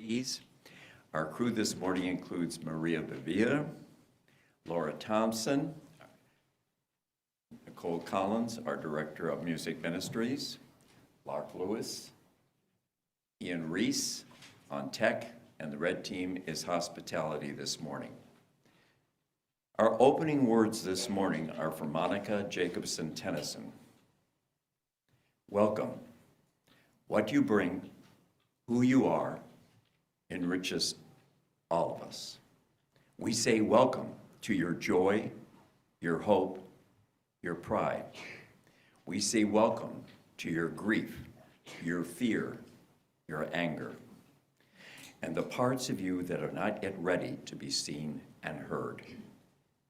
trustees. Our crew this morning includes Maria Bavier, Laura Thompson, Nicole Collins, our Director of Music Ministries, Lark Lewis, Ian Reese on tech, and the red team is hospitality this morning. Our opening words this morning are from Monica Jacobson Tennyson. Welcome. What you bring, who you are, enriches all of us. We say welcome to your joy, your hope, your pride. We say welcome to your grief, your fear, your anger, and the parts of you that are not yet ready to be seen and heard.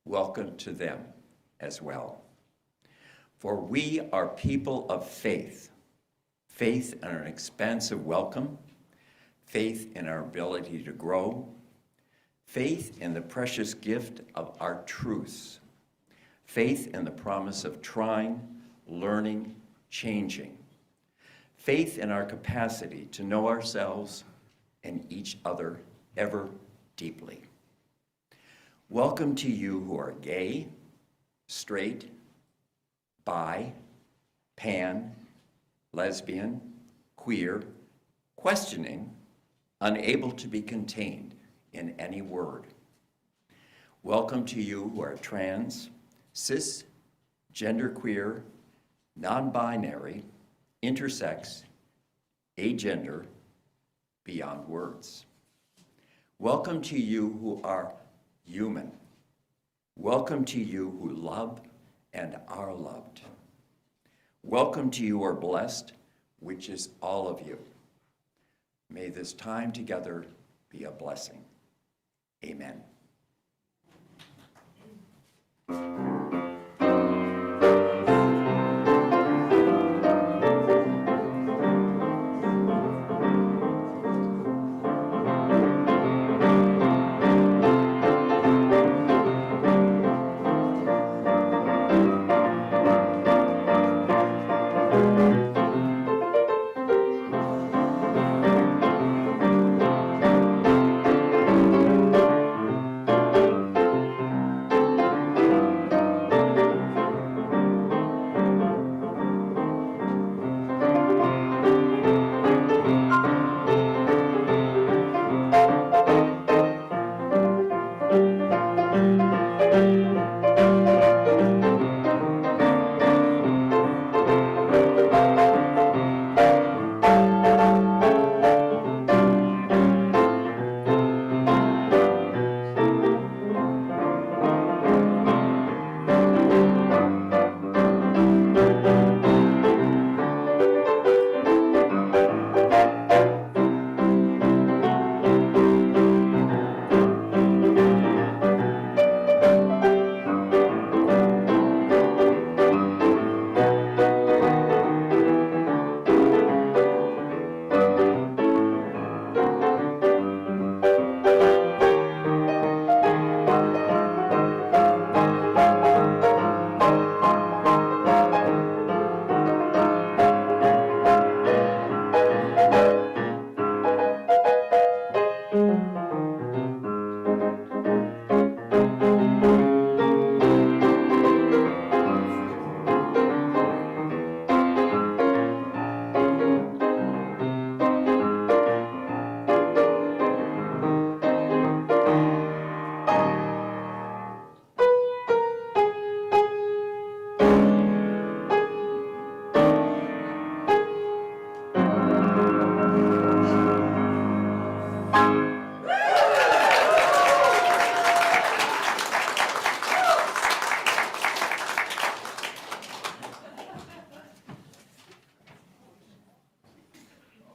Welcome to them as well. For we are people of faith, faith in our expansive welcome, faith in our ability to grow, faith in the precious gift of our truths, faith in the promise of trying, learning, changing, faith in our capacity to know ourselves and each other ever deeply. Welcome to you who are gay, straight, bi, pan, lesbian, queer, questioning, unable to be contained in any word. Welcome to you who are trans, cis, genderqueer, non-binary, intersex, agender, beyond words. Welcome to you who are human. Welcome to you who love and are loved. Welcome to you who are blessed, which is all of you. May this time together be a blessing. Amen.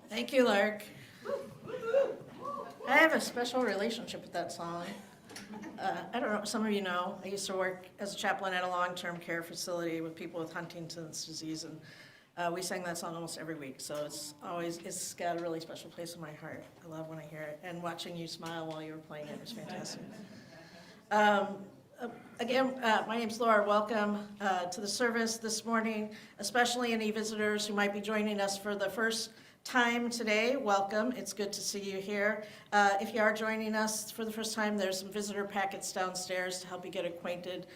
Thank you, Lark. I have a special relationship with that song. I don't know, some of you know, I used to work as a chaplain at a long-term care facility with people with Huntington's disease, and we sang that song almost every week, so it's got a really special place in my heart. I love when I hear it, and watching you smile while you were playing it was fantastic. Again, my name's Laura. Welcome to the service this morning, especially any visitors who might be joining us for the first time today, welcome. It's good to see you here. If you are joining us for the first time, there's some visitor packets downstairs to help you get acquainted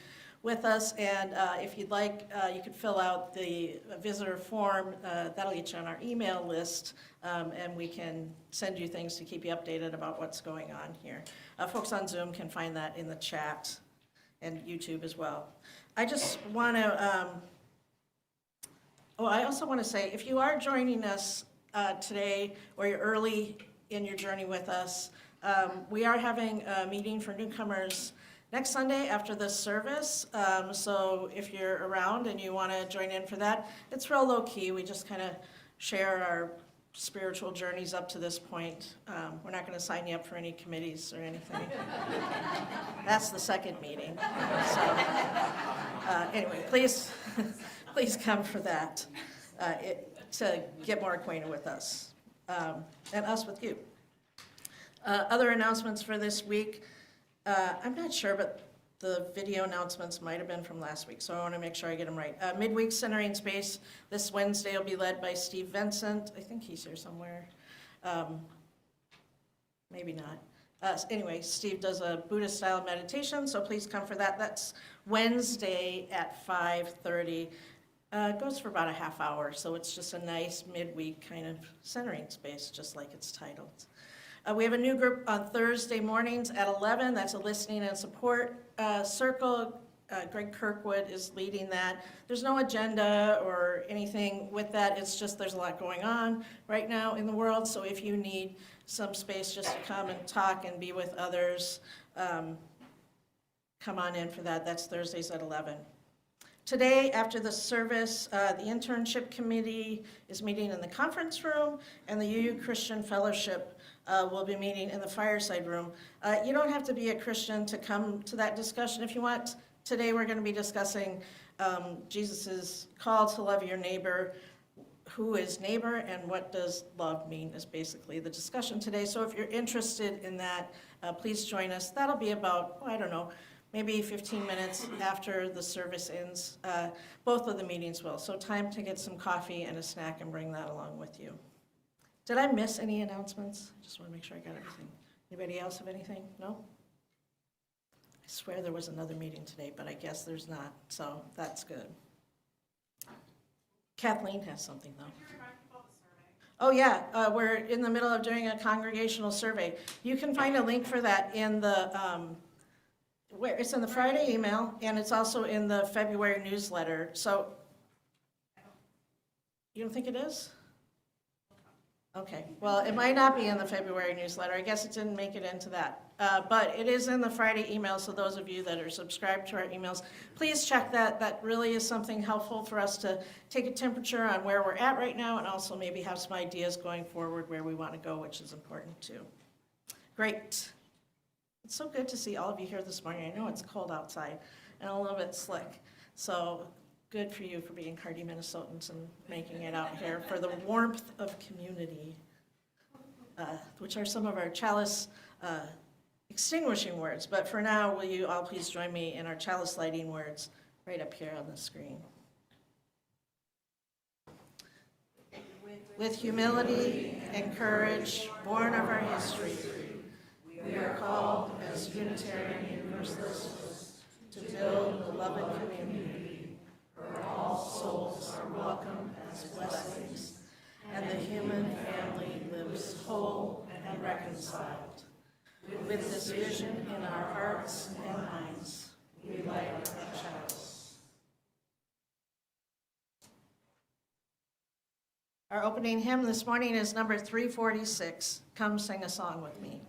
with us. And if you'd like, you could fill out the visitor form. That'll get you on our email list, and we can send you things to keep you updated about what's going on here. Folks on Zoom can find that in the chat and YouTube as well. I just want to, I also want to say, if you are joining us today or you're early in your journey with us, we are having a meeting for newcomers next Sunday after this service. So if you're around and you want to join in for that, it's real low key. We just kind of share our spiritual journeys up to this point. We're not going to sign you up for any committees or anything. That's the second meeting. So anyway, please come for that to get more acquainted with us and us with you. Other announcements for this week. I'm not sure, but the video announcements might have been from last week, so I want to make sure I get them right. Midweek Centering Space this Wednesday will be led by Steve Vincent. I think he's here somewhere. Maybe not. Anyway, Steve does a Buddhist-style meditation, so please come for that. That's Wednesday at 5:30. It goes for about a half hour, so it's just a nice midweek kind of centering space, just like it's titled. We have a new group on Thursday mornings at 11. That's a listening and support circle. Greg Kirkwood is leading that. There's no agenda or anything with that. It's just there's a lot going on right now in the world. So if you need some space just to come and talk and be with others, come on in for that. That's Thursdays at 11. Today, after the service, the internship committee is meeting in the conference room, and the UU Christian Fellowship will be meeting in the fireside room. You don't have to be a Christian to come to that discussion if you want. Today, we're going to be discussing Jesus' call to love your neighbor. Who is neighbor, and what does love mean is basically the discussion today. So if you're interested in that, please join us. That'll be about, I don't know, maybe 15 minutes after the service ends. Both of the meetings will. So time to get some coffee and a snack and bring that along with you. Did I miss any announcements? Just want to make sure I got everything. Anybody else have anything? No? I swear there was another meeting today, but I guess there's not. So that's good. Kathleen has something though. Oh yeah, we're in the middle of doing a congregational survey. You can find a link for that in the where it's in the Friday email, and it's also in the February newsletter. So, you don't think it is? Okay, well, it might not be in the February newsletter. I guess it didn't make it into that. But it is in the Friday email, so those of you that are subscribed to our emails, please check that. That really is something helpful for us to take a temperature on where we're at right now, and also maybe have some ideas going forward where we want to go, which is important too. Great. It's so good to see all of you here this morning. I know it's cold outside and a little bit slick. So good for you for being hardy Minnesotans and making it out here for the warmth of community, which are some of our chalice extinguishing words. But for now, will you all please join me in our chalice lighting words right up here on the screen. With humility and courage, born of our history, we are called as Unitarian Universalists to build a loving community where all souls are welcome as blessings and the human family lives whole and reconciled. With this vision in our hearts and minds, we light our chalice. Our opening hymn this morning is number 346. Come sing a song with me.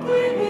With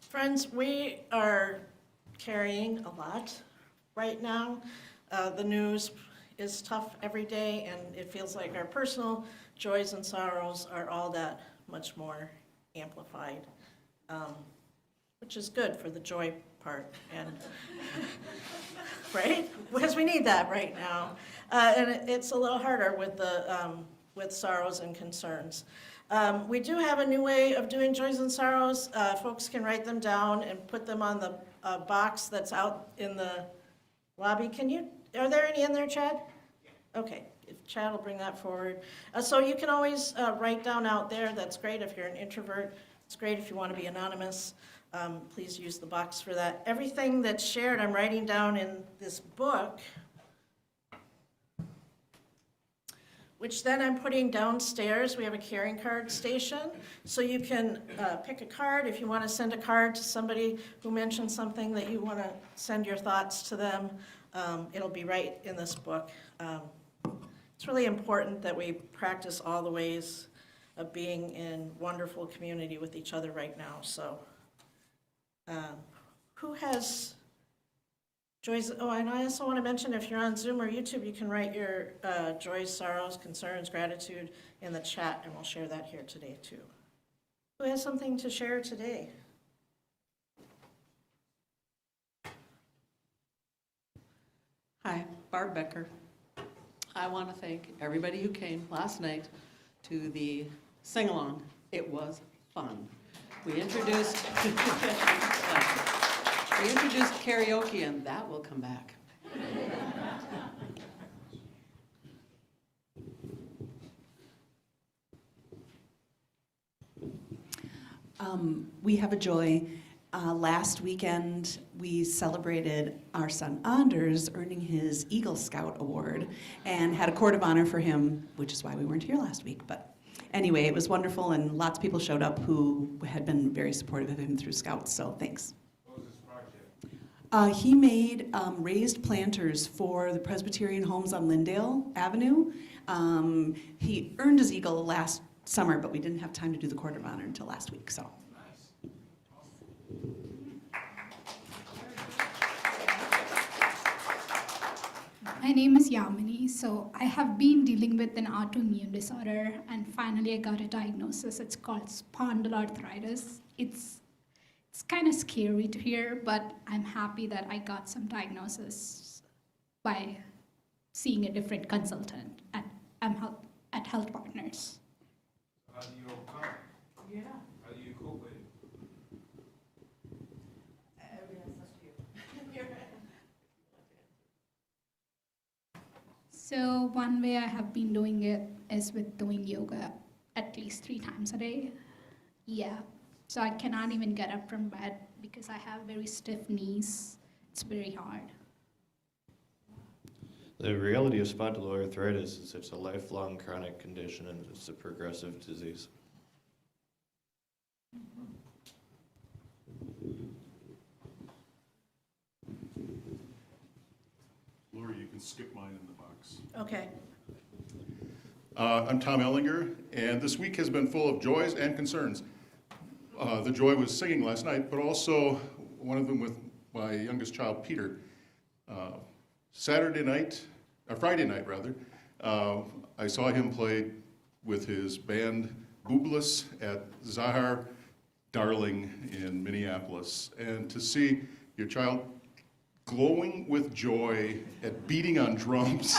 Friends, we are carrying a lot right now. The news is tough every day, and it feels like our personal joys and sorrows are all that much more amplified, which is good for the joy part, and right? Because we need that right now. And it's a little harder with sorrows and concerns. We do have a new way of doing joys and sorrows. Folks can write them down and put them on the box that's out in the lobby. Are there any in there, Chad? Okay, if Chad will bring that forward. So you can always write down out there. That's great if you're an introvert. It's great if you want to be anonymous. Please use the box for that. Everything that's shared, I'm writing down in this book, which then I'm putting downstairs. We have a caring card station, so you can pick a card. If you want to send a card to somebody who mentioned something that you want to send your thoughts to them, it'll be right in this book. It's really important that we practice all the ways of being in wonderful community with each other right now. So who has joys? Oh, and I also want to mention, if you're on Zoom or YouTube, you can write your joys, sorrows, concerns, gratitude in the chat, and we'll share that here today too. Who has something to share today? Hi, Barb Becker. I want to thank everybody who came last night to the sing-along. It was fun. We introduced karaoke, and that will come back. We have a joy. Last weekend, we celebrated our son Anders earning his Eagle Scout Award and had a court of honor for him, which is why we weren't here last week. But anyway, it was wonderful, and lots of people showed up who had been very supportive of him through Scouts, so thanks. What was his project? He made raised planters for the Presbyterian homes on Lyndale Avenue. He earned his Eagle last summer, but we didn't have time to do the court of honor until last week, so. My name is Yamini. So I have been dealing with an autoimmune disorder, and finally I got a diagnosis. It's called spondyloarthritis. It's kind of scary to hear, but I'm happy that I got some diagnosis by seeing a different consultant at Health Partners. How do you overcome? Yeah. How do you cope with it? So one way I have been doing it is with doing yoga at least 3 times a day. Yeah. So I cannot even get up from bed because I have very stiff knees. It's very hard. The reality of spondyloarthritis is it's a lifelong chronic condition and it's a progressive disease. Lori, you can skip mine in the box. Okay. I'm Tom Ellinger, and this week has been full of joys and concerns. The joy was singing last night, but also one of them with my youngest child, Peter. Friday night, I saw him play with his band Boobless at Zahar Darling in Minneapolis. And to see your child glowing with joy at beating on drums.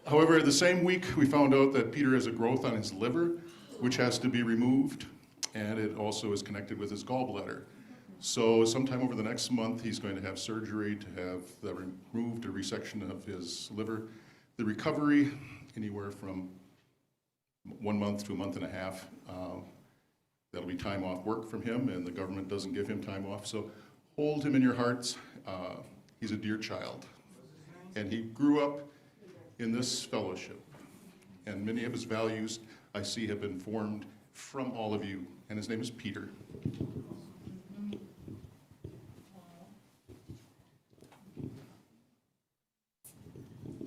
However, the same week we found out that Peter has a growth on his liver, which has to be removed, and it also is connected with his gallbladder. So sometime over the next month, he's going to have surgery to have that removed, a resection of his liver. The recovery, anywhere from 1 month to a month and a half. That'll be time off work from him, and the government doesn't give him time off. So hold him in your hearts. He's a dear child. And he grew up in this fellowship. And many of his values, I see, have been formed from all of you. And his name is Peter.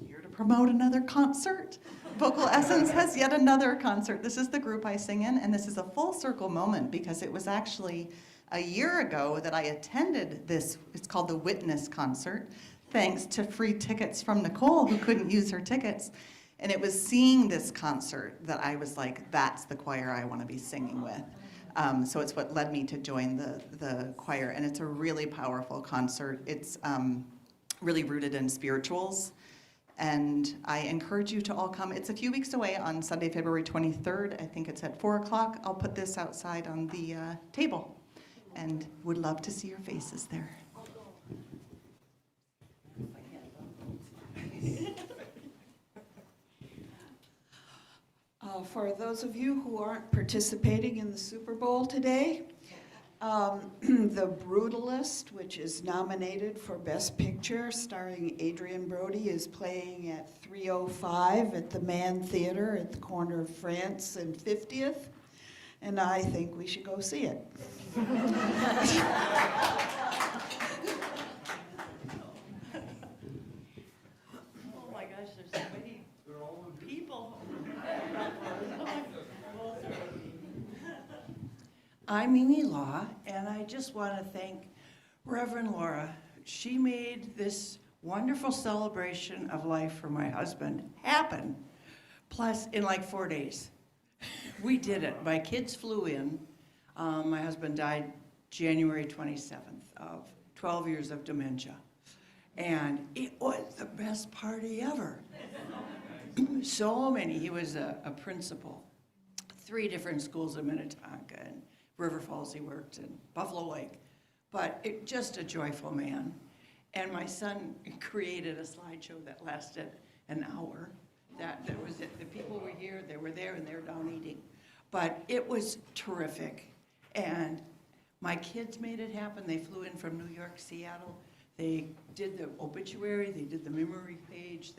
Here to promote another concert. Vocal Essence has yet another concert. This is the group I sing in, and this is a full circle moment because it was actually a year ago that I attended this. It's called the Witness Concert, thanks to free tickets from Nicole, who couldn't use her tickets. And it was seeing this concert that I was like, that's the choir I want to be singing with. So it's what led me to join the choir, and it's a really powerful concert. It's really rooted in spirituals, and I encourage you to all come. It's a few weeks away on Sunday, February 23rd. I think it's at 4 o'clock. I'll put this outside on the table, and would love to see your faces there. For those of you who aren't participating in the Super Bowl today, The Brutalist, which is nominated for Best Picture, starring Adrian Brody, is playing at 3:05 at the Mann Theater at the corner of France and 50th, and I think we should go see it. Oh my gosh, there's so many people. I'm Mimi Law, and I just want to thank Reverend Laura. She made this wonderful celebration of life for my husband happen, plus in like 4 days. We did it. My kids flew in. My husband died January 27th of 12 years of dementia. And it was the best party ever. So many. He was a principal, 3 different schools in Minnetonka, and River Falls he worked, and Buffalo Lake. But just a joyful man. And my son created a slideshow that lasted an hour. That was it. The people were here, they were there, and they were down eating. But it was terrific. And my kids made it happen. They flew in from New York, Seattle. They did the obituary, they did the memory page,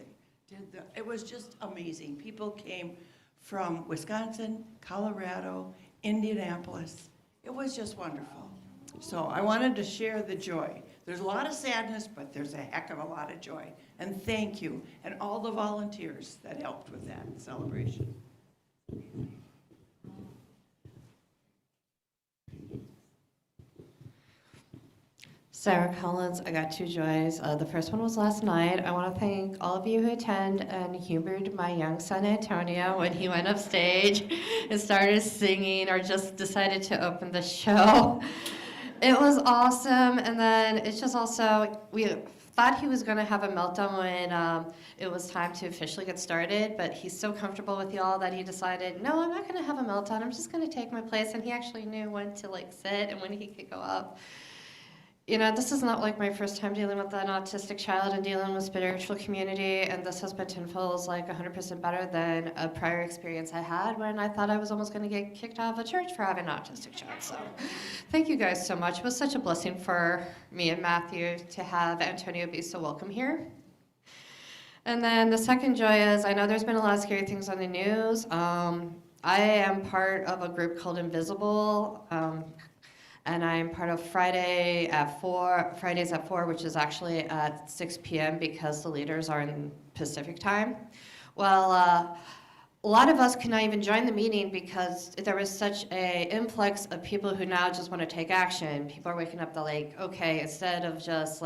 it was just amazing. People came from Wisconsin, Colorado, Indianapolis. It was just wonderful. So I wanted to share the joy. There's a lot of sadness, but there's a heck of a lot of joy. And thank you, and all the volunteers that helped with that celebration. Sarah Collins, I got 2 joys. The first one was last night. I want to thank all of you who attend and humored my young son Antonio when he went up stage and started singing or just decided to open the show. It was awesome, and then it's just also, we thought he was going to have a meltdown when it was time to officially get started, but he's so comfortable with y'all that he decided, no, I'm not going to have a meltdown. I'm just going to take my place, and he actually knew when to sit and when he could go up. You know, this is not like my first time dealing with an autistic child and dealing with spiritual community, and this has been tenfold 100% better than a prior experience I had when I thought I was almost going to get kicked out of a church for having an autistic child. So thank you guys so much. It was such a blessing for me and Matthew to have Antonio be so welcome here. And then the second joy is, I know there's been a lot of scary things on the news. I am part of a group called Invisible, and I'm part of Fridays at 4, which is actually at 6 p.m. because the leaders are in Pacific time. Well, a lot of us could not even join the meeting because there was such an influx of people who now just want to take action. People are waking up, they're okay, instead of just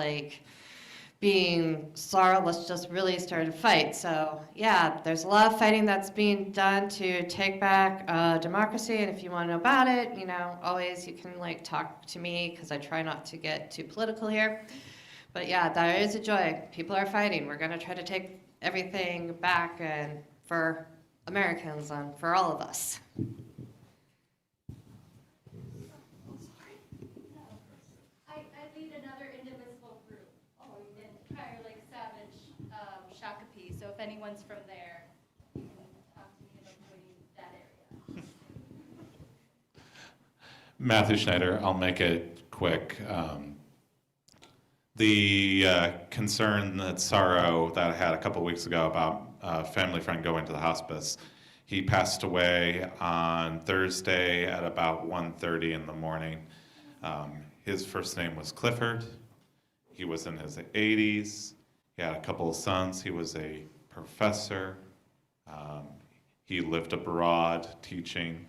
being sorry, let's just really start a fight. So yeah, there's a lot of fighting that's being done to take back democracy, and if you want to know about it, always you can talk to me because I try not to get too political here. But yeah, there is a joy. People are fighting. We're going to try to take everything back, and for Americans and for all of us. I lead another indivisible group. In Prior Lake Savage, Shakopee. So if anyone's from there, you can talk to me about joining that area. Matthew Schneider, I'll make it quick. The concern, that sorrow that I had a couple weeks ago about a family friend going to the hospice, he passed away on Thursday at about 1:30 in the morning. His first name was Clifford. He was in his 80s. He had a couple of sons. He was a professor. He lived abroad teaching.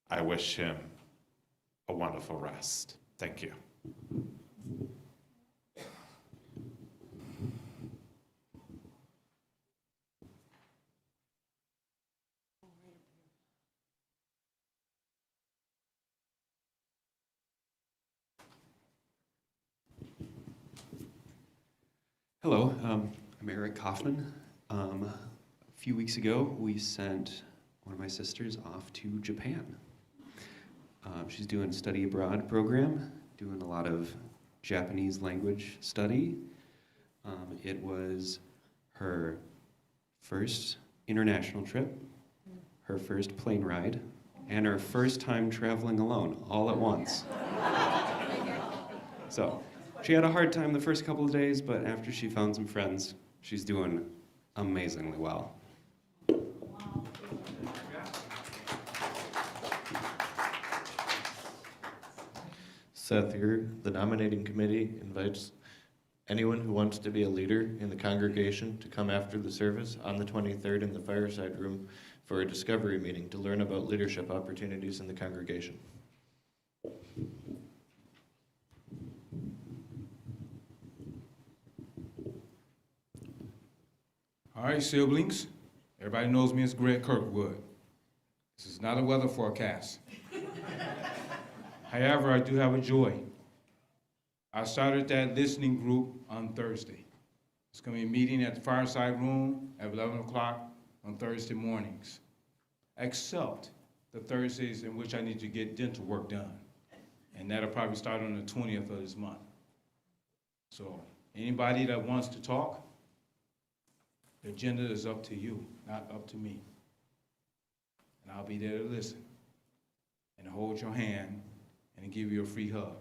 I wish him a wonderful rest. Thank you. Hello, I'm Eric Kaufman. A few weeks ago, we sent one of my sisters off to Japan. She's doing a study abroad program, doing a lot of Japanese language study. It was her first international trip, her first plane ride, and her first time traveling alone, all at once. So, she had a hard time the first couple of days, but after she found some friends, she's doing amazingly well. Seth here, the nominating committee invites anyone who wants to be a leader in the congregation to come after the service on the 23rd in the fireside room for a discovery meeting to learn about leadership opportunities in the congregation. All right, siblings. Everybody knows me as Greg Kirkwood. This is not a weather forecast. However, I do have a joy. I started that listening group on Thursday. It's going to be a meeting at the fireside room at 11 o'clock on Thursday mornings, except the Thursdays in which I need to get dental work done. And that'll probably start on the 20th of this month. So anybody that wants to talk, the agenda is up to you, not up to me. And I'll be there to listen and hold your hand and give you a free hug.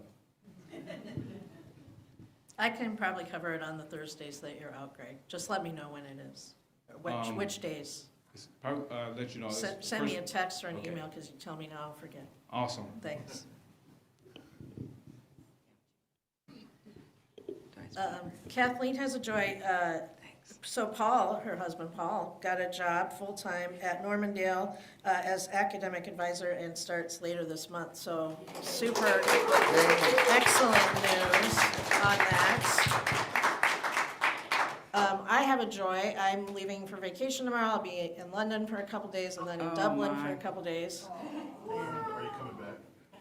I can probably cover it on the Thursdays that you're out, Greg. Just let me know when it is, or which days. Let you know. Send me a text or an Okay. email, because you tell me now, I'll forget. Awesome. Thanks. Kathleen has a joy. So Paul, her husband Paul, got a job full-time at Normandale as academic advisor and starts later this month. So super excellent news on that. I have a joy. I'm leaving for vacation tomorrow. I'll be in London for a couple days and then in Dublin for a couple days. Are you coming back?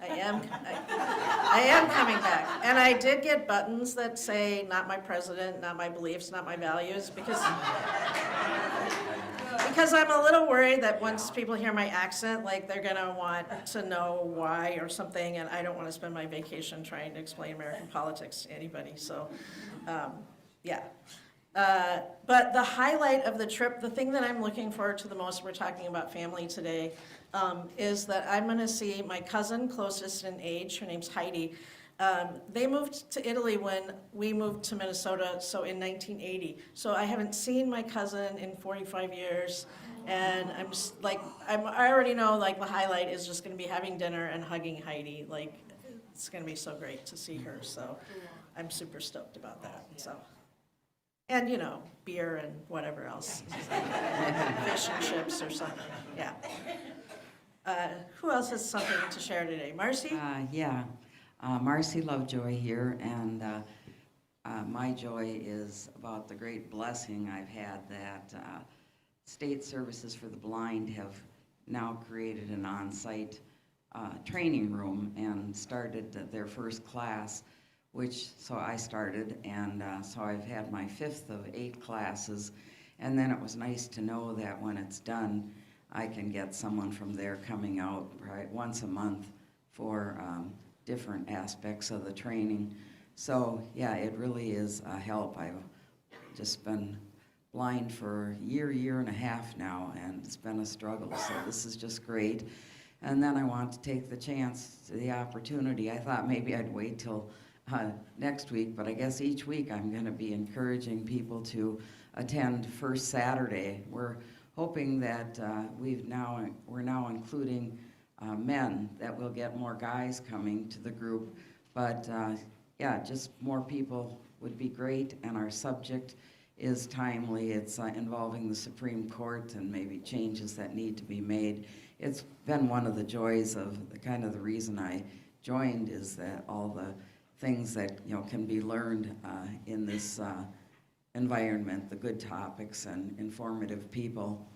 I am coming back. And I did get buttons that say, not my president, not my beliefs, not my values, because I'm a little worried that once people hear my accent, like they're gonna want to know why or something, and I don't wanna spend my vacation trying to explain American politics to anybody, so, yeah. But the highlight of the trip, the thing that I'm looking forward to the most, we're talking about family today, is that I'm gonna see my cousin closest in age, her name's Heidi. They moved to Italy when we moved to Minnesota, so in 1980. So I haven't seen my cousin in 45 years, and I'm just like, I already know like the highlight is just gonna be having dinner and hugging Heidi. Like, it's gonna be so great to see her, so I'm super stoked about that, so. And, you know, beer and whatever else. Fish and chips or something, yeah. Who else has something to share today? Marcy? Marcy Lovejoy here, and my joy is about the great blessing I've had that State Services for the Blind have now created an on-site training room and started their first class, so I started, and so I've had my 5th of 8 classes, and then it was nice to know that when it's done, I can get someone from there coming out right once a month for different aspects of the training. So yeah, it really is a help. I've just been blind for a year and a half now, and it's been a struggle, so this is just great. And then I want to take the opportunity. I thought maybe I'd wait till next week, but I guess each week I'm going to be encouraging people to attend First Saturday. We're hoping that we're now including men, that we'll get more guys coming to the group. But yeah, just more people would be great, and our subject is timely. It's involving the Supreme Court and maybe changes that need to be made. It's been one of the joys of the reason I joined, is that all the things that can be learned in this environment, the good topics and informative people.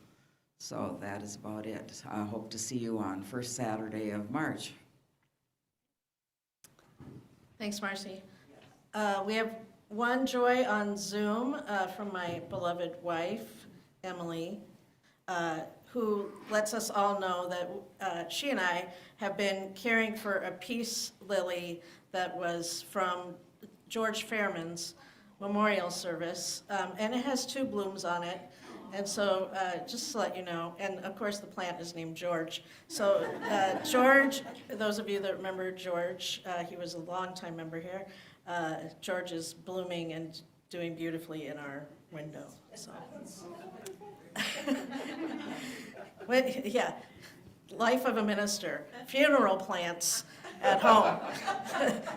So that is about it. I hope to see you on first Saturday of March. Thanks, Marcy. We have one joy on Zoom from my beloved wife, Emily, who lets us all know that she and I have been caring for a peace lily that was from George Fairman's memorial service, and it has 2 blooms on it. And so, just to let you know, and of course the plant is named George. So George, those of you that remember George, he was a longtime member here. George is blooming and doing beautifully in our window. So. Yeah, life of a minister, funeral plants at home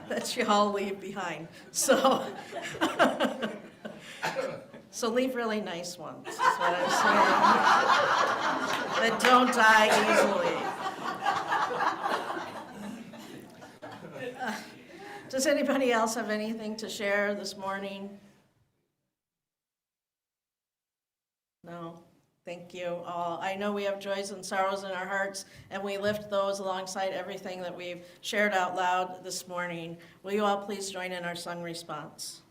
that you all leave behind. So. So leave really nice ones, is what I'm saying, that don't die easily. Does anybody else have anything to share this morning? No? Thank you all. I know we have joys and sorrows in our hearts, and we lift those alongside everything that we've shared out loud this morning. Will you all please join in our sung response?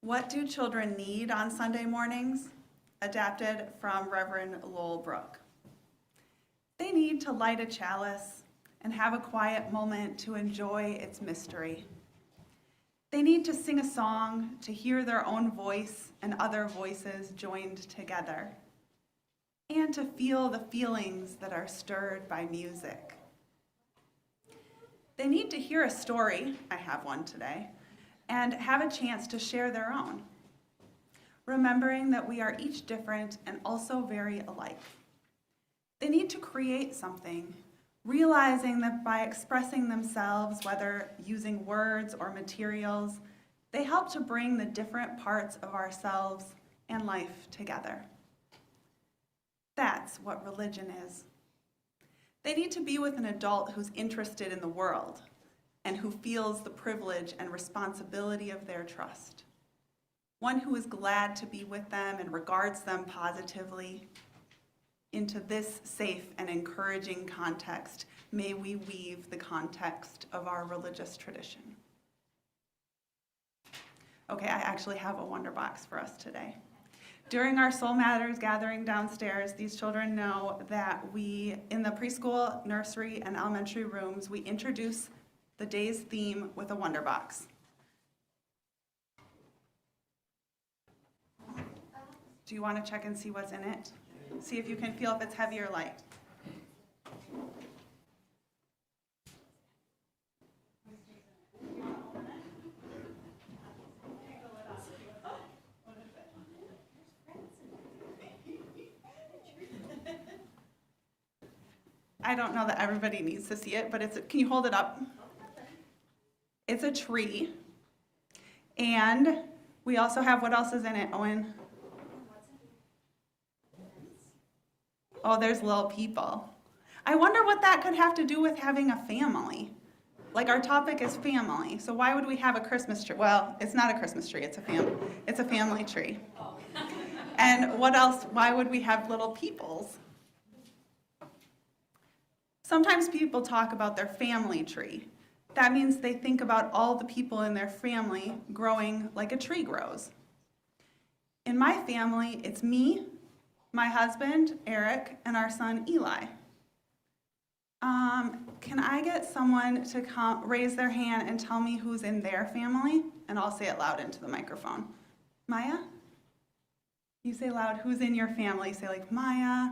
What do children need on Sunday mornings? Adapted from Reverend Lowell Brooke. They need to light a chalice and have a quiet moment to enjoy its mystery. They need to sing a song, to hear their own voice and other voices joined together, and to feel the feelings that are stirred by music. They need to hear a story, I have one today, and have a chance to share their own, remembering that we are each different and also very alike. They need to create something, realizing that by expressing themselves, whether using words or materials, they help to bring the different parts of ourselves and life together. That's what religion is. They need to be with an adult who's interested in the world and who feels the privilege and responsibility of their trust. One who is glad to be with them and regards them positively. Into this safe and encouraging context, may we weave the context of our religious tradition. Okay, I actually have a wonder box for us today. During our Soul Matters gathering downstairs, these children know that we, in the preschool, nursery, and elementary rooms, we introduce the day's theme with a wonder box. Do you want to check and see what's in it? See if you can feel if it's heavy or light. I don't know that everybody needs to see it, but can you hold it up? It's a tree. And we also have, what else is in it, Owen? Oh, there's little people. I wonder what that could have to do with having a family. Like, our topic is family, so why would we have a Christmas tree? Well, it's not a Christmas tree, it's a family tree. And what else, why would we have little peoples? Sometimes people talk about their family tree. That means they think about all the people in their family growing like a tree grows. In my family, it's me, my husband, Eric, and our son, Eli. Can I get someone to raise their hand and tell me who's in their family? And I'll say it loud into the microphone. Maya? You say loud, who's in your family? Say like, Maya.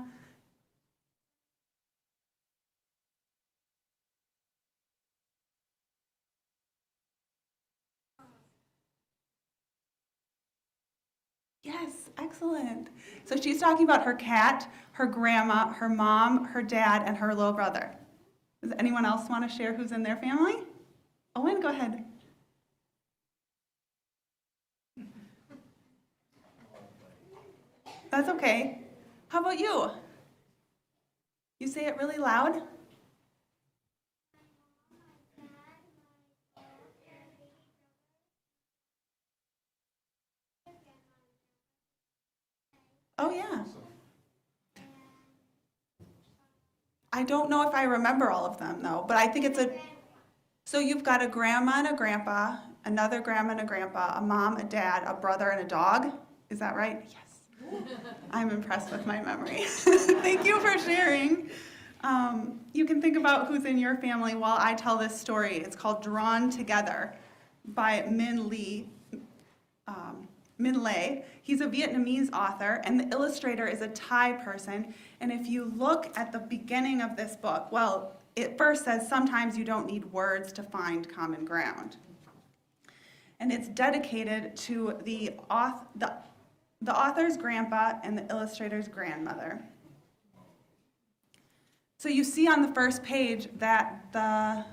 Yes, excellent. So she's talking about her cat, her grandma, her mom, her dad, and her little brother. Does anyone else want to share who's in their family? Owen, go ahead. That's okay. How about you? You say it really loud? Oh, yeah. I don't know if I remember all of them, though, but I think it's a... So you've got a grandma and a grandpa, another grandma and a grandpa, a mom, a dad, a brother, and a dog. Is that right? Yes. I'm impressed with my memory. Thank you for sharing. You can think about who's in your family while I tell this story. It's called Drawn Together by Min Le. He's a Vietnamese author, and the illustrator is a Thai person. And if you look at the beginning of this book, well, it first says sometimes you don't need words to find common ground. And it's dedicated to the author's grandpa and the illustrator's grandmother. So you see on the first page that the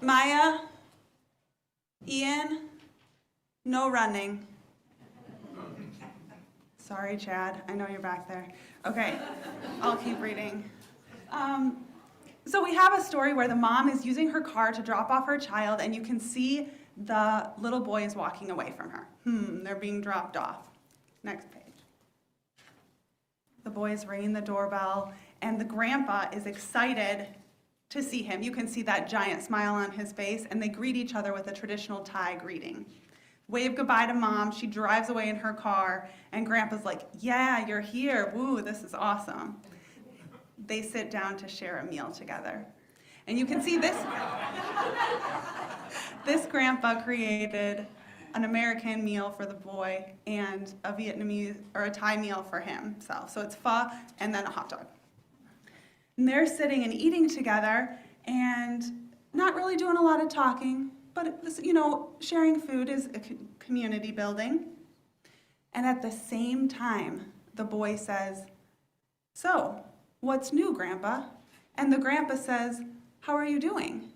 Maya, Ian, no running. Sorry, Chad, I know you're back there. Okay, I'll keep reading. So we have a story where the mom is using her car to drop off her child, and you can see the little boy is walking away from her. They're being dropped off. Next page. The boys ring the doorbell, and the grandpa is excited to see him. You can see that giant smile on his face, and they greet each other with a traditional Thai greeting. Wave goodbye to mom, she drives away in her car, and grandpa's like, yeah, you're here, woo, this is awesome. They sit down to share a meal together. And you can see this, this grandpa created an American meal for the boy and a Vietnamese or a Thai meal for himself. So it's pho and then a hot dog. And they're sitting and eating together and not really doing a lot of talking, but sharing food is a community building. And at the same time, the boy says, so, what's new, Grandpa? And the grandpa says, how are you doing?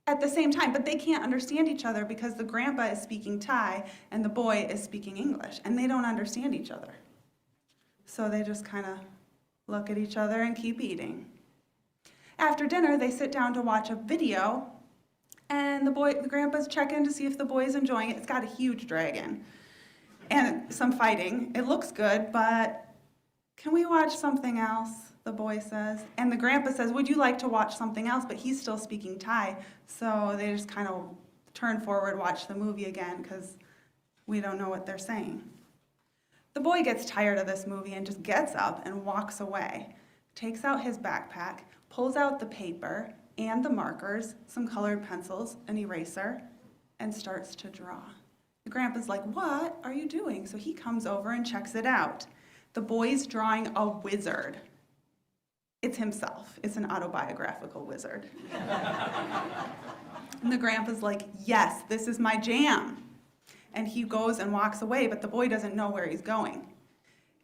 At the same time, but they can't understand each other because the grandpa is speaking Thai and the boy is speaking English, and they don't understand each other. So they just kind of look at each other and keep eating. After dinner, they sit down to watch a video, and the grandpa's checking to see if the boy's enjoying it. It's got a huge dragon and some fighting. It looks good, but can we watch something else? The boy says. And the grandpa says, would you like to watch something else? But he's still speaking Thai. So they just kind of turn forward, watch the movie again, because we don't know what they're saying. The boy gets tired of this movie and just gets up and walks away, takes out his backpack, pulls out the paper and the markers, some colored pencils, an eraser, and starts to draw. The grandpa's like, what are you doing? So he comes over and checks it out. The boy's drawing a wizard. It's himself. It's an autobiographical wizard. And the grandpa's like, yes, this is my jam. And he goes and walks away, but the boy doesn't know where he's going.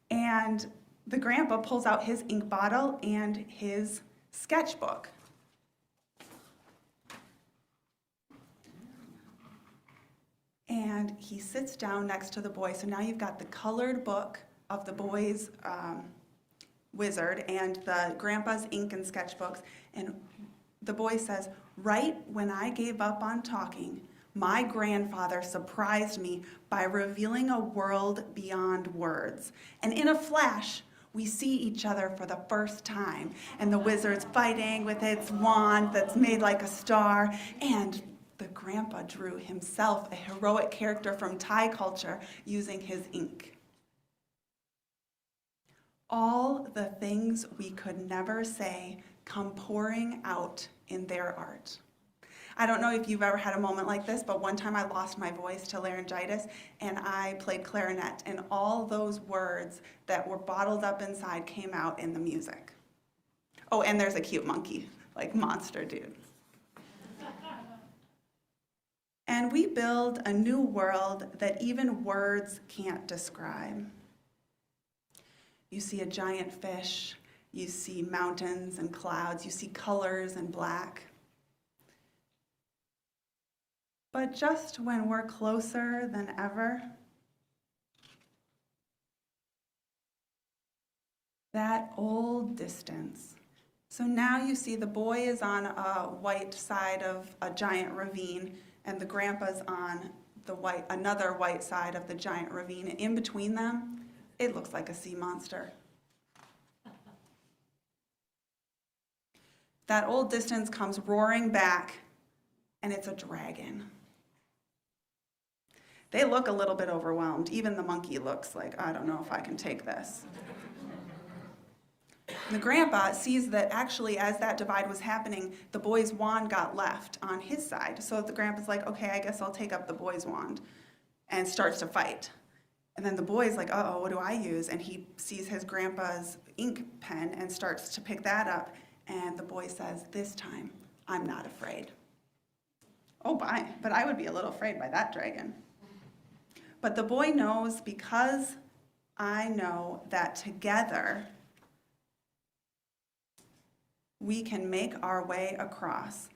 And the grandpa pulls out his ink bottle and his sketchbook. And he sits down next to the boy. So now you've got the colored book of the boy's wizard and the grandpa's ink and sketchbooks. And the boy says, right when I gave up on talking, my grandfather surprised me by revealing a world beyond words. And in a flash, we see each other for the first time, and the wizard's fighting with its wand that's made like a star, and the grandpa drew himself a heroic character from Thai culture using his ink. All the things we could never say come pouring out in their art. I don't know if you've ever had a moment like this, but one time I lost my voice to laryngitis and I played clarinet, and all those words that were bottled up inside came out in the music. Oh, and there's a cute monkey, like monster dude. And we build a new world that even words can't describe. You see a giant fish, you see mountains and clouds, you see colors and black. But just when we're closer than ever, that old distance. So now you see the boy is on a white side of a giant ravine, and the grandpa's on the another white side of the giant ravine. And in between them, it looks like a sea monster. That old distance comes roaring back, and it's a dragon. They look a little bit overwhelmed. Even the monkey looks like, I don't know if I can take this. The grandpa sees that actually as that divide was happening, the boy's wand got left on his side. So the grandpa's like, okay, I guess I'll take up the boy's wand, and starts to fight. And then the boy's like, uh-oh, what do I use? And he sees his grandpa's ink pen and starts to pick that up. And the boy says, this time, I'm not afraid. Oh, but I would be a little afraid by that dragon. But the boy knows, because I know that together we can make our way across.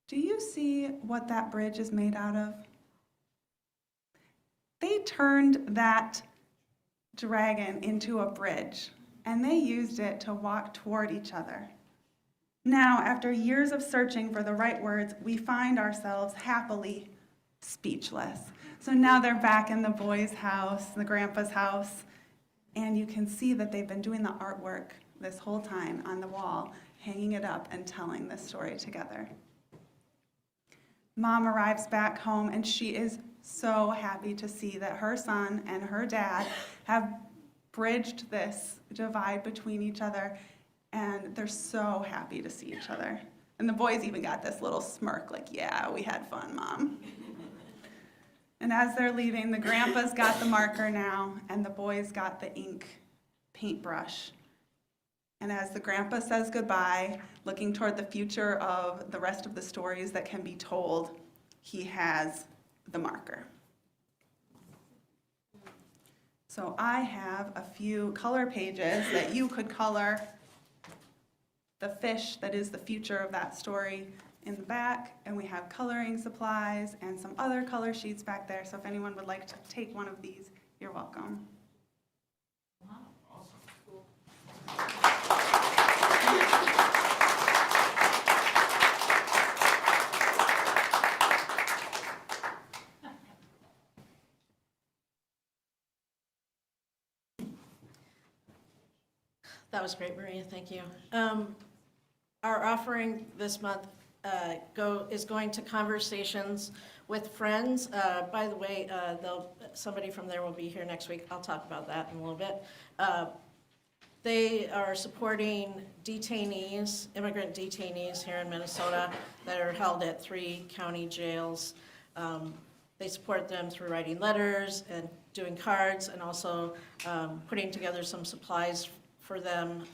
Do you see what that bridge is made out of? They turned that dragon into a bridge, and they used it to walk toward each other. Now, after years of searching for the right words, we find ourselves happily speechless. So now they're back in the boy's house, the grandpa's house, and you can see that they've been doing the artwork this whole time on the wall, hanging it up and telling this story together. Mom arrives back home, and she is so happy to see that her son and her dad have bridged this divide between each other, and they're so happy to see each other. And the boys even got this little smirk, like, yeah, we had fun, Mom. And as they're leaving, the grandpa's got the marker now, and the boys got the ink paintbrush. And as the grandpa says goodbye, looking toward the future of the rest of the stories that can be told, he has the marker. So I have a few color pages that you could color the fish that is the future of that story in the back, and we have coloring supplies and some other color sheets back there, so if anyone would like to take one of these, you're welcome. Wow, awesome. Cool. That was great, Maria, thank you. Our offering this month is going to Conversations with Friends. By the way, somebody from there will be here next week. I'll talk about that in a little bit. They are supporting detainees, immigrant detainees here in Minnesota that are held at 3 county jails. They support them through writing letters and doing cards, and also putting together some supplies for them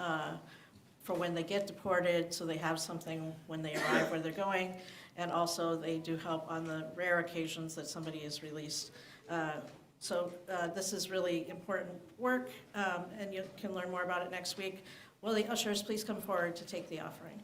for when they get deported, so they have something when they arrive where they're going. And also they do help on the rare occasions that somebody is released. So this is really important work, and you can learn more about it next week. Will the ushers please come forward to take the offering?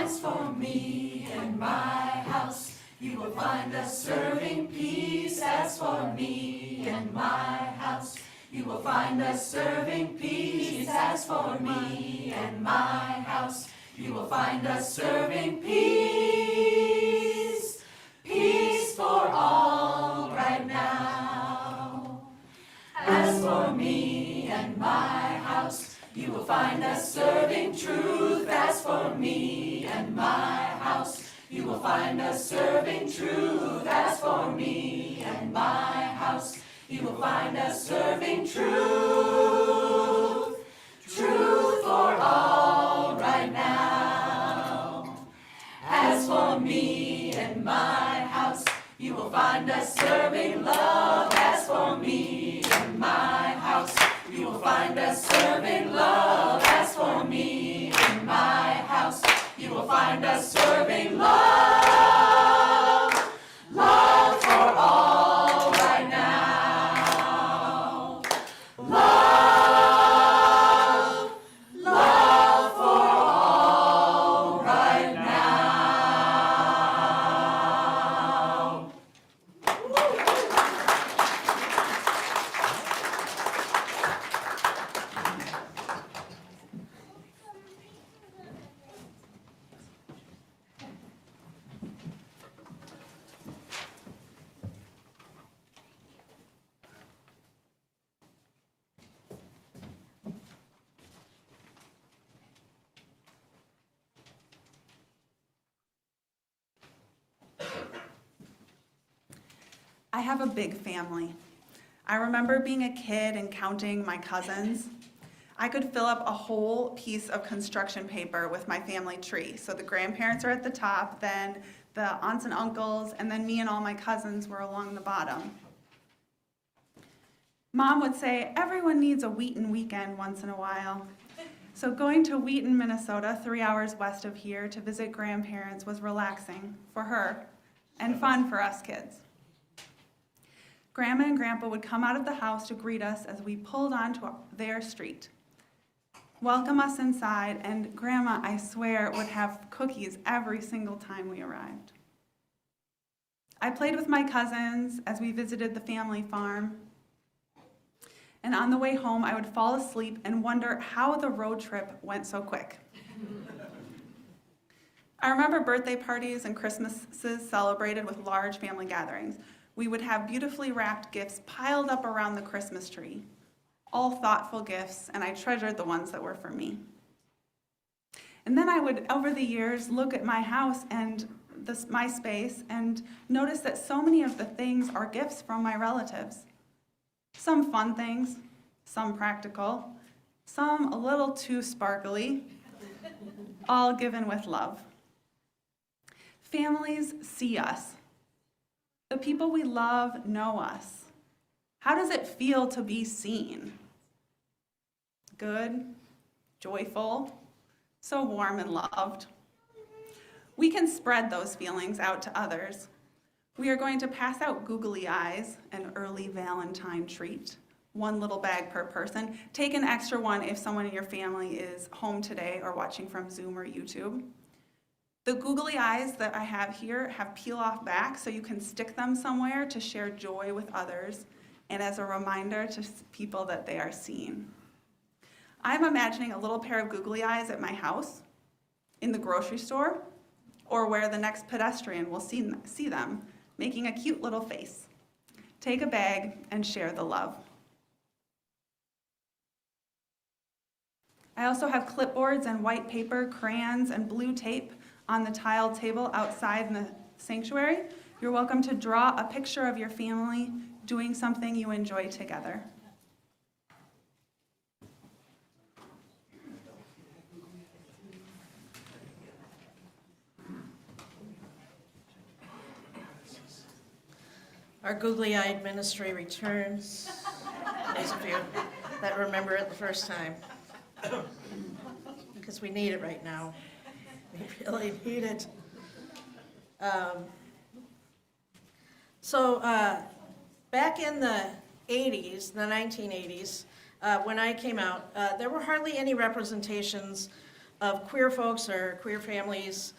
As for me and my house, you will find us serving peace. As for me and my house, you will find us serving peace. As for me and my house, you will find us serving peace. Peace for all right now. As for me and my house, you will find us serving truth. As for me and my house, you will find us serving truth. As for me and my house, you will find us serving truth. Truth for all right now. As for me and my house, you will find us serving love. As for me and my house, you will find us serving love. As for me and my house, you will find us serving love. Love for all right now. Love, love for all right now. I have a big family. I remember being a kid and counting my cousins. I could fill up a whole piece of construction paper with my family tree. So the grandparents are at the top, then the aunts and uncles, and then me and all my cousins were along the bottom. Mom would say, everyone needs a Wheaton weekend once in a while. So going to Wheaton, Minnesota, 3 hours west of here, to visit grandparents was relaxing for her and fun for us kids. Grandma and Grandpa would come out of the house to greet us as we pulled onto their street, welcome us inside, and Grandma, I swear, would have cookies every single time we arrived. I played with my cousins as we visited the family farm, and on the way home, I would fall asleep and wonder how the road trip went so quick. I remember birthday parties and Christmases celebrated with large family gatherings. We would have beautifully wrapped gifts piled up around the Christmas tree, all thoughtful gifts, and I treasured the ones that were for me. And then I would, over the years, look at my house and my space and notice that so many of the things are gifts from my relatives. Some fun things, some practical, some a little too sparkly, all given with love. Families see us. The people we love know us. How does it feel to be seen? Good, joyful, so warm and loved. We can spread those feelings out to others. We are going to pass out googly eyes, an early Valentine treat, 1 little bag per person. Take an extra one if someone in your family is home today or watching from Zoom or YouTube. The googly eyes that I have here have peel-off back, so you can stick them somewhere to share joy with others and as a reminder to people that they are seen. I'm imagining a little pair of googly eyes at my house, in the grocery store, or where the next pedestrian will see them, making a cute little face. Take a bag and share the love. I also have clipboards and white paper, crayons, and blue tape on the tiled table outside in the sanctuary. You're welcome to draw a picture of your family doing something you enjoy together. Our googly-eyed ministry returns. Those of you that remember it the first time. Because we need it right now. We really need it. Back in the 80s, the 1980s, when I came out, there were hardly any representations of queer folks or queer families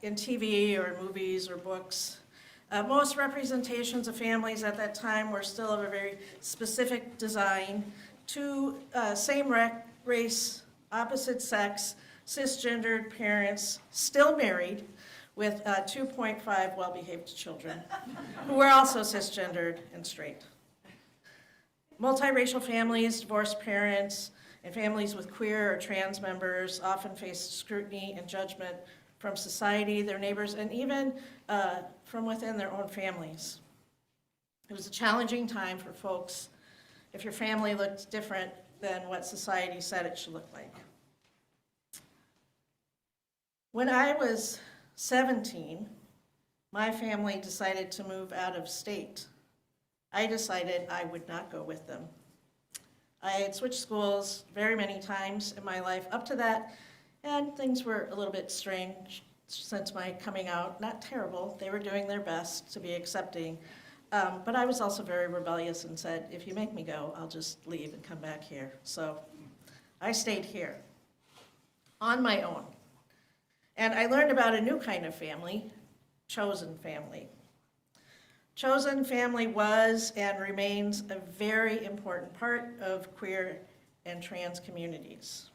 in TV or movies or books. Most representations of families at that time were still of a very specific design. Two same-race, opposite-sex, cisgendered parents, still married, with 2.5 well-behaved children, who were also cisgendered and straight. Multiracial families, divorced parents, and families with queer or trans members often faced scrutiny and judgment from society, their neighbors, and even from within their own families. It was a challenging time for folks if your family looked different than what society said it should look like. When I was 17, my family decided to move out of state. I decided I would not go with them. I had switched schools very many times in my life up to that, and things were a little bit strange since my coming out. Not terrible, they were doing their best to be accepting, but I was also very rebellious and said, if you make me go, I'll just leave and come back here. So I stayed here on my own. And I learned about a new kind of family, chosen family. Chosen family was and remains a very important part of queer and trans communities.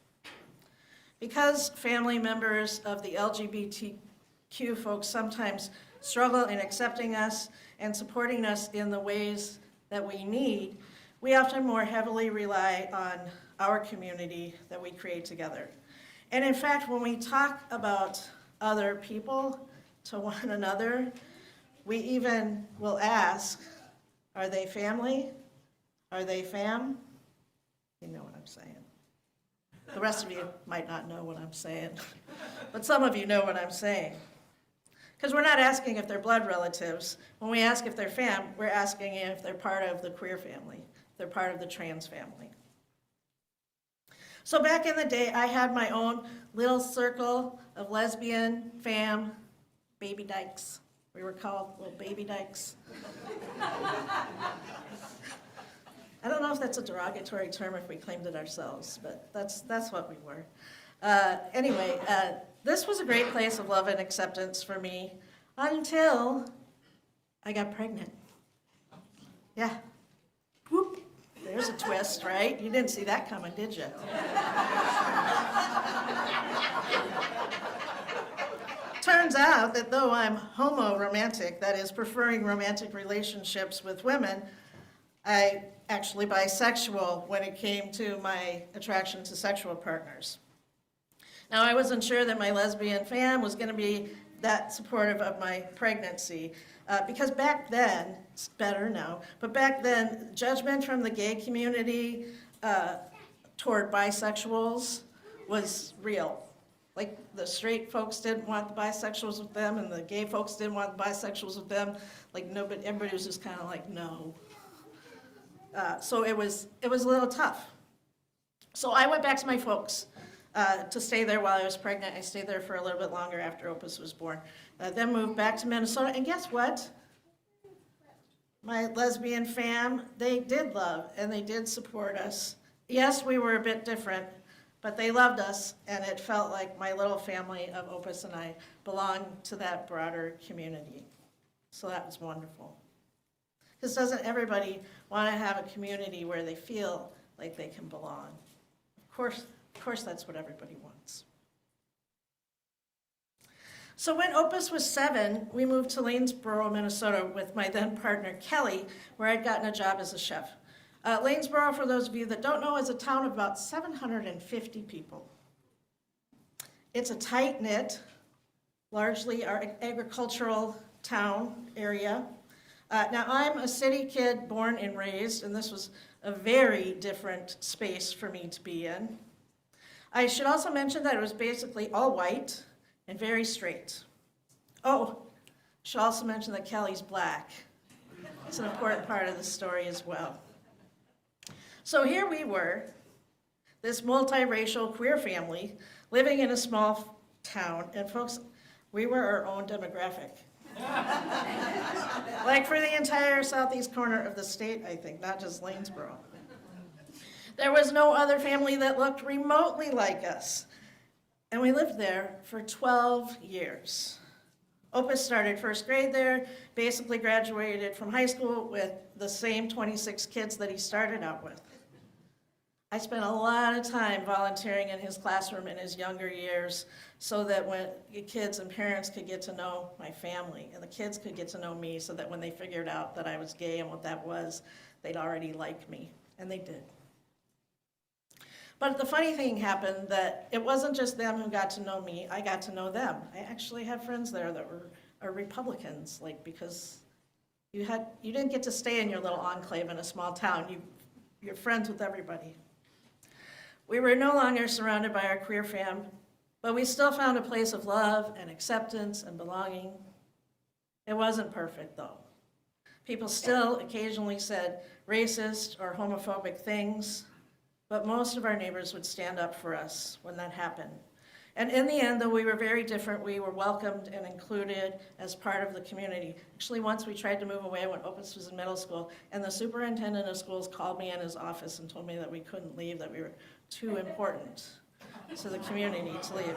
Because family members of the LGBTQ folks sometimes struggle in accepting us and supporting us in the ways that we need, we often more heavily rely on our community that we create together. And in fact, when we talk about other people to one another, we even will ask, are they family? Are they fam? You know what I'm saying. The rest of you might not know what I'm saying, but some of you know what I'm saying. Because we're not asking if they're blood relatives. When we ask if they're fam, we're asking if they're part of the queer family, if they're part of the trans family. So back in the day, I had my own little circle of lesbian, fam, baby dykes. We were called little baby dykes. I don't know if that's a derogatory term if we claimed it ourselves, but that's what we were. Anyway, this was a great place of love and acceptance for me until I got pregnant. Yeah. Whoop. There's a twist, right? You didn't see that coming, did you? Turns out that though I'm homo-romantic, that is, preferring romantic relationships with women, I actually bisexual when it came to my attraction to sexual partners. Now, I wasn't sure that my lesbian fam was going to be that supportive of my pregnancy, because back then, it's better now, but back then, judgment from the gay community toward bisexuals was real. Like, the straight folks didn't want the bisexuals with them, and the gay folks didn't want the bisexuals with them. Like, nobody, everybody was just kind of like, no. So it was a little tough. So I went back to my folks to stay there while I was pregnant. I stayed there for a little bit longer after Opus was born. Then moved back to Minnesota, and guess what? My lesbian fam, they did love and they did support us. Yes, we were a bit different, but they loved us, and it felt like my little family of Opus and I belonged to that broader community. So that was wonderful. Because doesn't everybody want to have a community where they feel like they can belong? Of course that's what everybody wants. So when Opus was 7, we moved to Lanesboro, Minnesota with my then partner, Kelly, where I'd gotten a job as a chef. Lanesboro, for those of you that don't know, is a town of about 750 people. It's a tight-knit, largely agricultural town area. Now, I'm a city kid born and raised, and this was a very different space for me to be in. I should also mention that it was basically all white and very straight. Oh, I should also mention that Kelly's black. It's an important part of the story as well. So here we were, this multiracial queer family living in a small town, and folks, we were our own demographic. Like for the entire southeast corner of the state, I think, not just Lanesboro. There was no other family that looked remotely like us. And we lived there for 12 years. Opus started first grade there, basically graduated from high school with the same 26 kids that he started out with. I spent a lot of time volunteering in his classroom in his younger years so that when kids and parents could get to know my family and the kids could get to know me so that when they figured out that I was gay and what that was, they'd already like me, and they did. But the funny thing happened that it wasn't just them who got to know me, I got to know them. I actually have friends there that are Republicans, like because you didn't get to stay in your little enclave in a small town. You're friends with everybody. We were no longer surrounded by our queer fam, but we still found a place of love and acceptance and belonging. It wasn't perfect though. People still occasionally said racist or homophobic things, but most of our neighbors would stand up for us when that happened. And in the end, though we were very different, we were welcomed and included as part of the community. Actually, once we tried to move away when Opus was in middle school, and the superintendent of schools called me in his office and told me that we couldn't leave, that we were too important to the community to leave.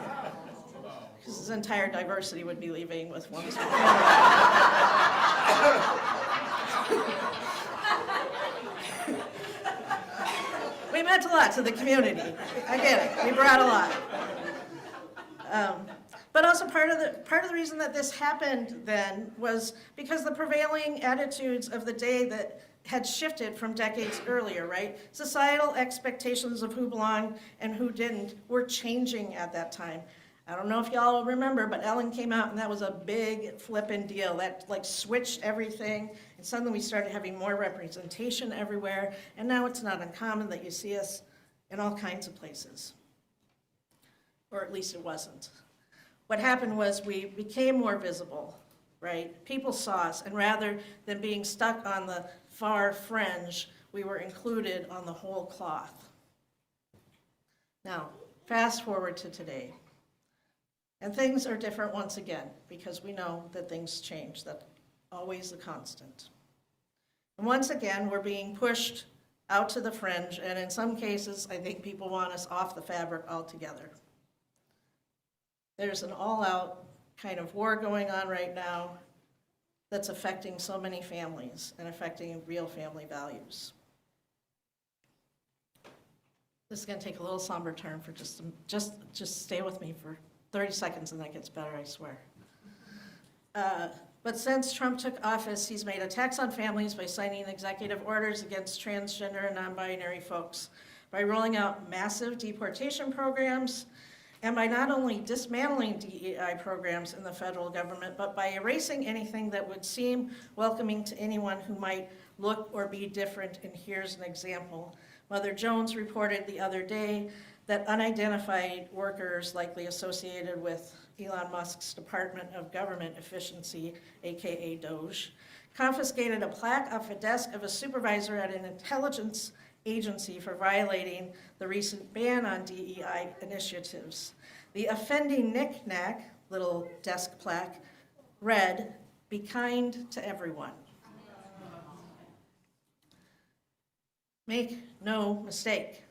Because his entire diversity would be leaving with one school. We meant a lot to the community. I get it. We brought a lot. But also part of the reason that this happened then was because the prevailing attitudes of the day that had shifted from decades earlier, right? Societal expectations of who belonged and who didn't were changing at that time. I don't know if y'all remember, but Ellen came out and that was a big flippin' deal. That like switched everything, and suddenly we started having more representation everywhere, and now it's not uncommon that you see us in all kinds of places. Or at least it wasn't. What happened was we became more visible, right? People saw us, and rather than being stuck on the far fringe, we were included on the whole cloth. Now, fast forward to today. And things are different once again, because we know that things change. That's always a constant. And once again, we're being pushed out to the fringe, and in some cases, I think people want us off the fabric altogether. There's an all-out kind of war going on right now that's affecting so many families and affecting real family values. This is going to take a little somber turn for just stay with me for 30 seconds and that gets better, I swear. But since Trump took office, he's made attacks on families by signing executive orders against transgender and non-binary folks, by rolling out massive deportation programs, and by not only dismantling DEI programs in the federal government, but by erasing anything that would seem welcoming to anyone who might look or be different. And here's an example. Mother Jones reported the other day that unidentified workers likely associated with Elon Musk's Department of Government Efficiency, aka DOGE, confiscated a plaque off a desk of a supervisor at an intelligence agency for violating the recent ban on DEI initiatives. The offending knick-knack, little desk plaque, read, "Be kind to everyone." Make no mistake.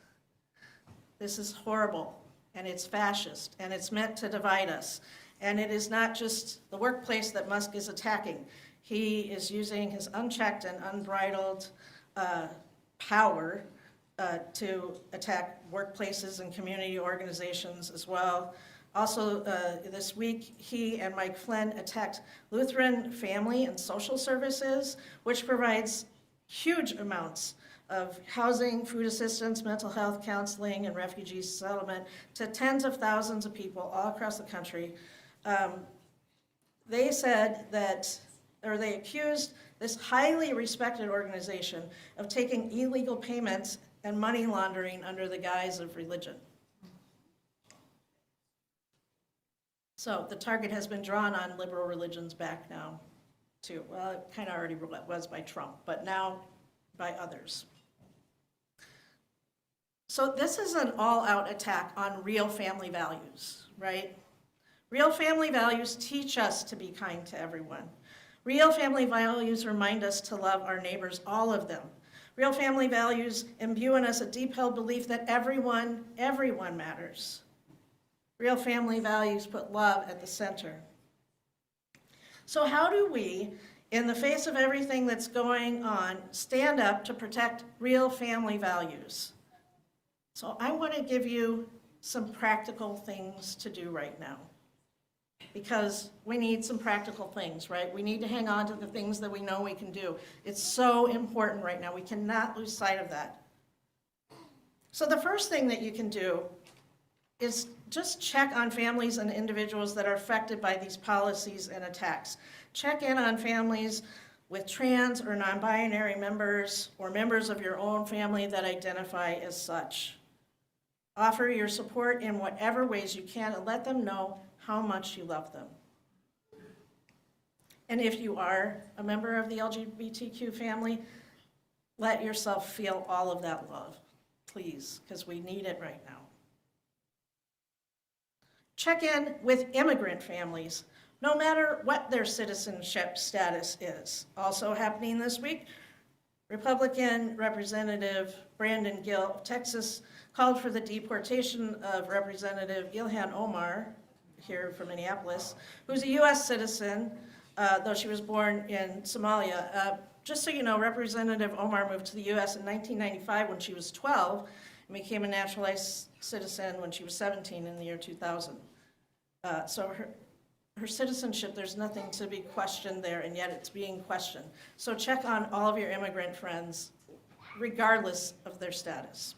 This is horrible, and it's fascist, and it's meant to divide us. And it is not just the workplace that Musk is attacking. He is using his unchecked and unbridled power to attack workplaces and community organizations as well. Also, this week, he and Mike Flynn attacked Lutheran Family and Social Services, which provides huge amounts of housing, food assistance, mental health counseling, and refugee settlement to tens of thousands of people all across the country. They said that, or they accused this highly respected organization of taking illegal payments and money laundering under the guise of religion. So the target has been drawn on liberal religions back now, too. Well, it kind of already was by Trump, but now by others. So this is an all-out attack on real family values, right? Real family values teach us to be kind to everyone. Real family values remind us to love our neighbors, all of them. Real family values imbue in us a deep-held belief that everyone matters. Real family values put love at the center. So how do we, in the face of everything that's going on, stand up to protect real family values? So I want to give you some practical things to do right now. Because we need some practical things, right? We need to hang on to the things that we know we can do. It's so important right now. We cannot lose sight of that. So the first thing that you can do is just check on families and individuals that are affected by these policies and attacks. Check in on families with trans or non-binary members or members of your own family that identify as such. Offer your support in whatever ways you can and let them know how much you love them. And if you are a member of the LGBTQ family, let yourself feel all of that love, please, because we need it right now. Check in with immigrant families, no matter what their citizenship status is. Also happening this week, Republican Representative Brandon Gill of Texas called for the deportation of Representative Ilhan Omar, here from Minneapolis, who's a U.S. citizen, though she was born in Somalia. Just so you know, Representative Omar moved to the U.S. in 1995 when she was 12 and became a naturalized citizen when she was 17 in the year 2000. So her citizenship, there's nothing to be questioned there, and yet it's being questioned. So check on all of your immigrant friends, regardless of their status,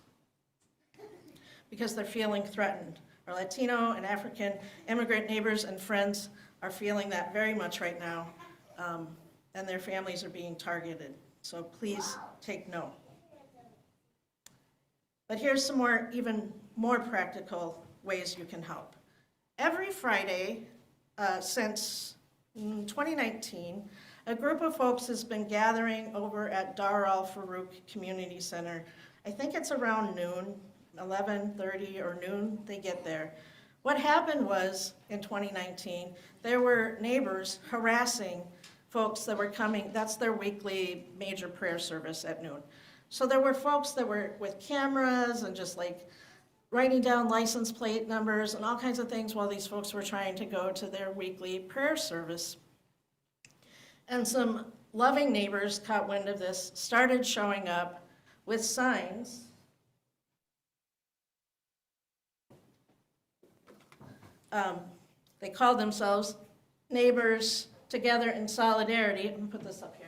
because they're feeling threatened. Our Latino and African immigrant neighbors and friends are feeling that very much right now, and their families are being targeted. So please take note. But here's some more, even more practical ways you can help. Every Friday since 2019, a group of folks has been gathering over at Dar al-Farouk Community Center. I think it's around noon. 11:30 or noon, they get there. What happened was, in 2019, there were neighbors harassing folks that were coming. That's their weekly major prayer service at noon. So there were folks that were with cameras and just like writing down license plate numbers and all kinds of things while these folks were trying to go to their weekly prayer service. And some loving neighbors caught wind of this, started showing up with signs. They called themselves Neighbors Together in Solidarity. I'm gonna put this up here.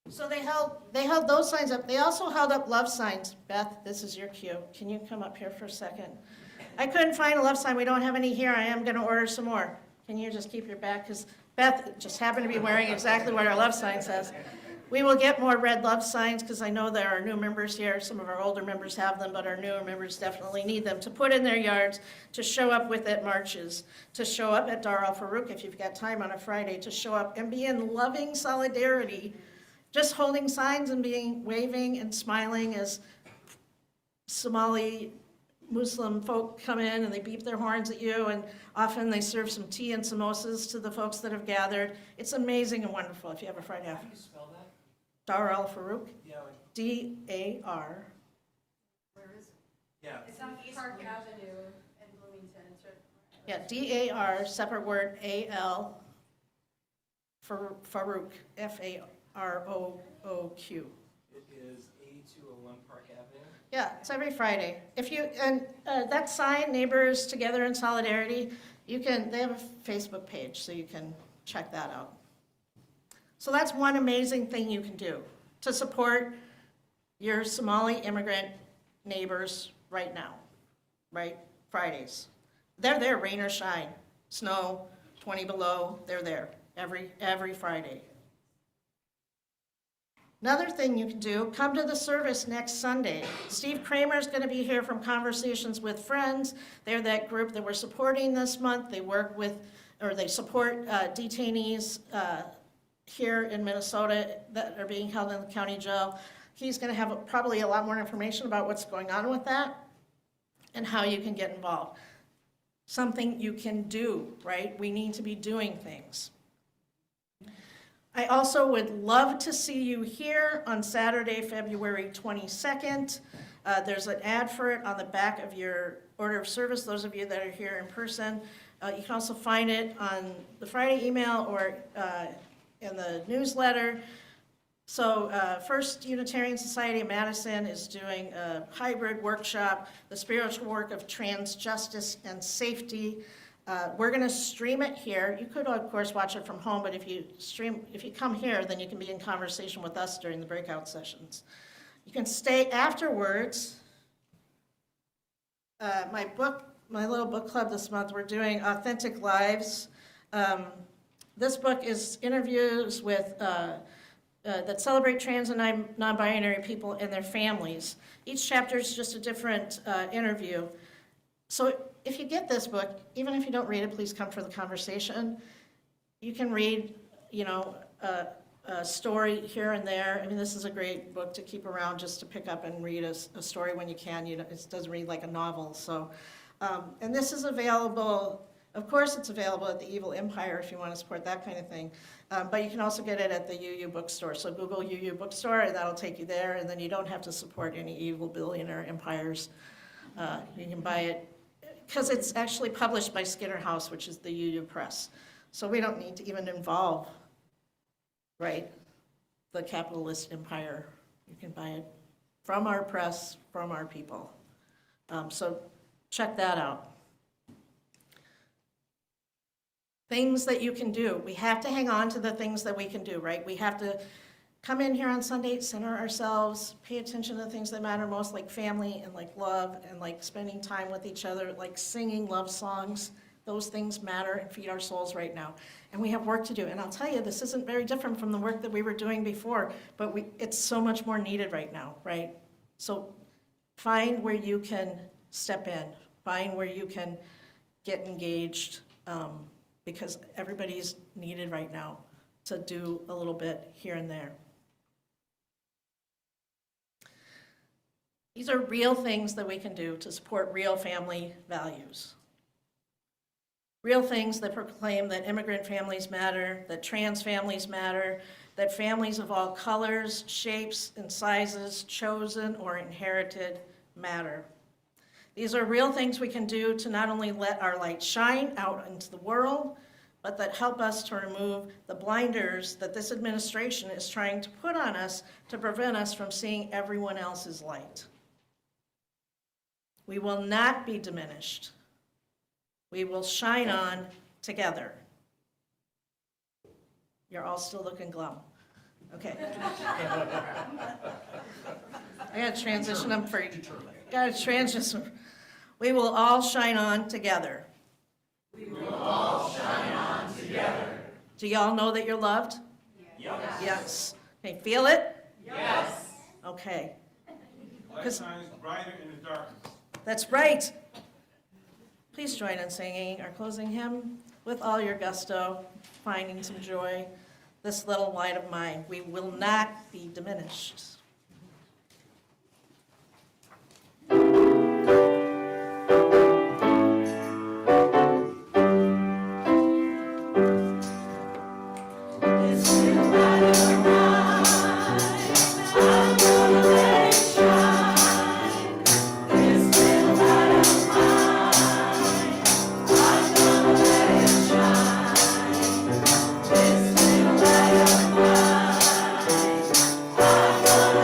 So they held those signs up. They also held up love signs. Beth, this is your cue. Can you come up here for a second? I couldn't find a love sign. We don't have any here. I am gonna order some more. Can you just keep your back? Because Beth just happened to be wearing exactly what our love sign says. We will get more red love signs because I know there are new members here. Some of our older members have them, but our newer members definitely need them to put in their yards, to show up with at marches, to show up at Dar al-Farouk if you've got time on a Friday, to show up and be in loving solidarity, just holding signs and waving and smiling as Somali Muslim folk come in and they beep their horns at you, and often they serve some tea and samosas to the folks that have gathered. It's amazing and wonderful if you have a Friday off. How do you spell that? Dar al-Farouk, Yeah, like, D-A-R. where is it? Yeah. It's on Park Avenue in Bloomington. It's right. Yeah, D-A-R, separate word, A-L, Farouk, F-A-R-O-O-Q. It is 8201 Park Avenue. Yeah, it's every Friday. If you, and that sign, Neighbors Together in Solidarity, they have a Facebook page, so you can check that out. So that's one amazing thing you can do to support your Somali immigrant neighbors right now, right? Fridays. They're there, rain or shine, snow, 20 below, they're there every Friday. Another thing you can do, come to the service next Sunday. Steve Kramer's going to be here from Conversations with Friends. They're that group that we're supporting this month. They work with, or they support detainees here in Minnesota that are being held in the county jail. He's going to have probably a lot more information about what's going on with that and how you can get involved. Something you can do, right? We need to be doing things. I also would love to see you here on Saturday, February 22nd. There's an ad for it on the back of your order of service, those of you that are here in person. You can also find it on the Friday email or in the newsletter. So First Unitarian Society of Madison is doing a hybrid workshop, the spiritual work of trans justice and safety. We're going to stream it here. You could, of course, watch it from home, but if you come here, then you can be in conversation with us during the breakout sessions. You can stay afterwards. My little book club this month, we're doing Authentic Lives. This book is interviews with that celebrate trans and non-binary people and their families. Each chapter is just a different interview. So if you get this book, even if you don't read it, please come for the conversation. You can read, a story here and there. I mean, this is a great book to keep around just to pick up and read a story when you can. It doesn't read like a novel. So, and this is available. Of course, it's available at the Evil Empire if you want to support that kind of thing. But you can also get it at the UU bookstore. So Google UU bookstore, and that'll take you there. And then you don't have to support any evil billionaire empires. You can buy it because it's actually published by Skinner House, which is the UU Press. So we don't need to even involve, right, the capitalist empire. You can buy it from our press, from our people. So check that out. Things that you can do. We have to hang on to the things that we can do, right? We have to come in here on Sunday, center ourselves, pay attention to the things that matter most, like family and like love and like spending time with each other, like singing love songs. Those things matter and feed our souls right now. And we have work to do. And I'll tell you, this isn't very different from the work that we were doing before, but it's so much more needed right now, right? So find where you can step in, find where you can get engaged, because everybody's needed right now to do a little bit here and there. These are real things that we can do to support real family values. Real things that proclaim that immigrant families matter, that trans families matter, that families of all colors, shapes, and sizes, chosen or inherited, matter. These are real things we can do to not only let our light shine out into the world, but that help us to remove the blinders that this administration is trying to put on us to prevent us from seeing everyone else's light. We will not be diminished. We will shine on together. You're all still looking glum. Okay. I gotta transition them for you. Gotta transition. We will all shine on together. We will all shine on together. Do y'all know that you're loved? Yes. Yes. Okay, feel it? Yes. Okay. Light shines brighter in the darkness. That's right. Please join in singing our closing hymn with all your gusto, finding some joy. This little light of mine, we will not be diminished. I'm gonna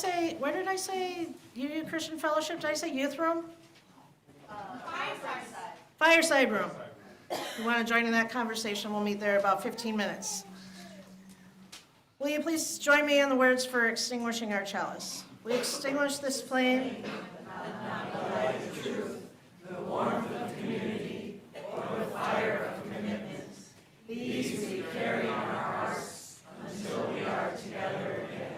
say, where did I say, Union Christian Fellowship, did I say youth room? Fireside room. If you want to join in that conversation, we'll meet there in about 15 minutes. Will you please join me in the words for extinguishing our chalice? We extinguish this flame. The warmth of community, or the fire of commitment. These we carry on our hearts until we are together again.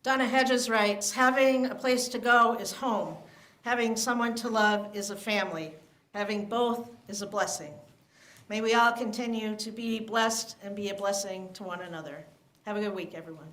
Donna Hedges writes, having a place to go is home. Having someone to love is a family. Having both is a blessing. May we all continue to be blessed and be a blessing to one another. Have a good week, everyone.